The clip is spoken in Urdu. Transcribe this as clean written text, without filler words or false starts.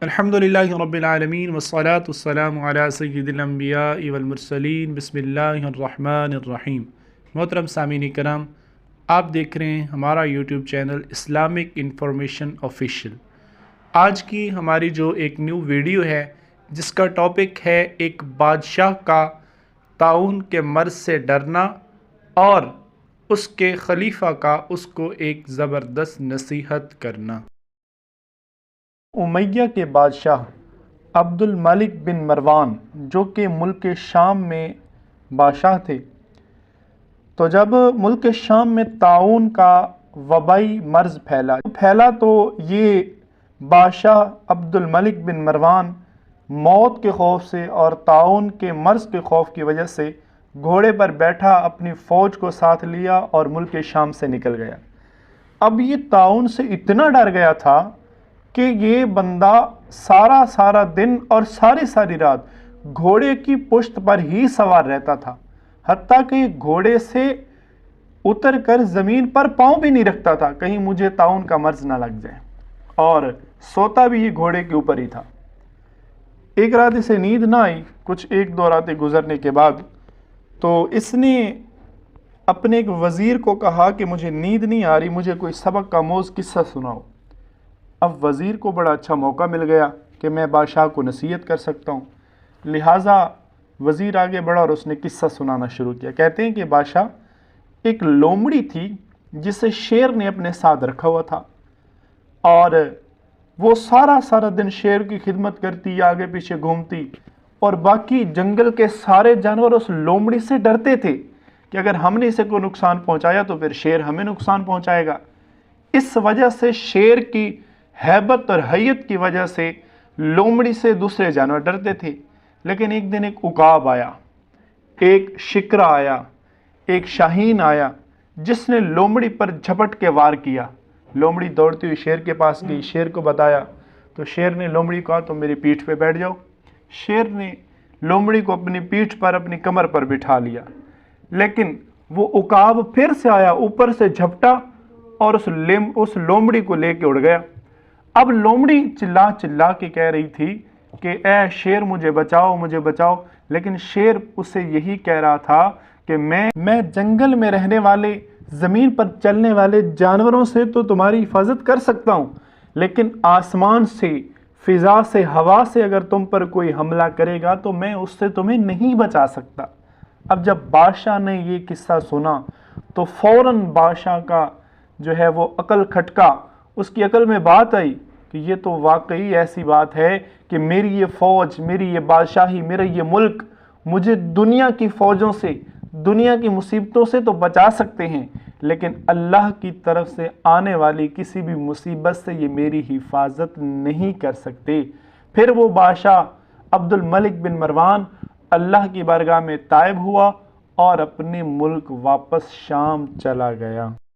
الحمدللہ رب العالمین والصلاة والسلام علی سید الانبیاء والمرسلین بسم اللہ الرحمن الرحیم۔ محترم سامعین کرام، آپ دیکھ رہے ہیں ہمارا YouTube channel Islamic information official. آج کی ہماری جو ایک نیو ویڈیو ہے جس کا ٹاپک ہے ایک بادشاہ کا طاعون کے مرض سے ڈرنا اور اس کے خلیفہ کا اس کو ایک زبردست نصیحت کرنا۔ امیہ کے بادشاہ عبد الملک بن مروان جو کہ ملک شام میں بادشاہ تھے، تو جب ملک شام میں طاعون کا وبائی مرض پھیلا تو یہ بادشاہ عبد الملک بن مروان موت کے خوف سے اور طاعون کے مرض کے خوف کی وجہ سے گھوڑے پر بیٹھا اپنی فوج کو ساتھ لیا اور ملک شام سے نکل گیا۔ اب یہ طاعون سے اتنا ڈر گیا تھا کہ یہ بندہ سارا دن اور ساری رات گھوڑے کی پشت پر ہی سوار رہتا تھا، حتیٰ کہ گھوڑے سے اتر کر زمین پر پاؤں بھی نہیں رکھتا تھا کہیں مجھے طاعون کا مرض نہ لگ جائے، اور سوتا بھی یہ گھوڑے کے اوپر ہی تھا۔ ایک رات اسے نیند نہ آئی، کچھ ایک دو راتیں گزرنے کے بعد تو اس نے اپنے ایک وزیر کو کہا کہ مجھے نیند نہیں آ رہی، مجھے کوئی سبق کا آموز قصہ سناؤ۔ اب وزیر کو بڑا اچھا موقع مل گیا کہ میں بادشاہ کو نصیحت کر سکتا ہوں، لہٰذا وزیر آگے بڑھا اور اس نے قصہ سنانا شروع کیا۔ کہتے ہیں کہ بادشاہ ایک لومڑی تھی جسے شیر نے اپنے ساتھ رکھا ہوا تھا، اور وہ سارا دن شیر کی خدمت کرتی، آگے پیچھے گھومتی، اور باقی جنگل کے سارے جانور اس لومڑی سے ڈرتے تھے کہ اگر ہم نے اسے کوئی نقصان پہنچایا تو پھر شیر ہمیں نقصان پہنچائے گا۔ اس وجہ سے شیر کی ہیبت اور حیت کی وجہ سے لومڑی سے دوسرے جانور ڈرتے تھے۔ لیکن ایک دن ایک عقاب آیا، ایک شکرا آیا، ایک شاہین آیا جس نے لومڑی پر جھپٹ کے وار کیا۔ لومڑی دوڑتی ہوئی شیر کے پاس گئی، شیر کو بتایا تو شیر نے لومڑی کو کہا تم میری پیٹھ پہ بیٹھ جاؤ۔ شیر نے لومڑی کو اپنی پیٹھ پر اپنی کمر پر بٹھا لیا، لیکن وہ عقاب پھر سے آیا، اوپر سے جھپٹا اور اس لومڑی کو لے کے اڑ گیا۔ اب لومڑی چلا کے کہہ رہی تھی کہ اے شیر مجھے بچاؤ، لیکن شیر اسے یہی کہہ رہا تھا کہ میں جنگل میں رہنے والے، زمین پر چلنے والے جانوروں سے تو تمہاری حفاظت کر سکتا ہوں، لیکن آسمان سے، فضا سے، ہوا سے اگر تم پر کوئی حملہ کرے گا تو میں اس سے تمہیں نہیں بچا سکتا۔ اب جب بادشاہ نے یہ قصہ سنا تو فوراً بادشاہ کا جو ہے وہ عقل کھٹکا، اس کی عقل میں بات آئی کہ یہ تو واقعی ایسی بات ہے کہ میری یہ فوج، میری یہ بادشاہی، میرا یہ ملک مجھے دنیا کی فوجوں سے، دنیا کی مصیبتوں سے تو بچا سکتے ہیں، لیکن اللہ کی طرف سے آنے والی کسی بھی مصیبت سے یہ میری حفاظت نہیں کر سکتے۔ پھر وہ بادشاہ عبد الملک بن مروان اللہ کی بارگاہ میں تائب ہوا اور اپنے ملک واپس شام چلا گیا۔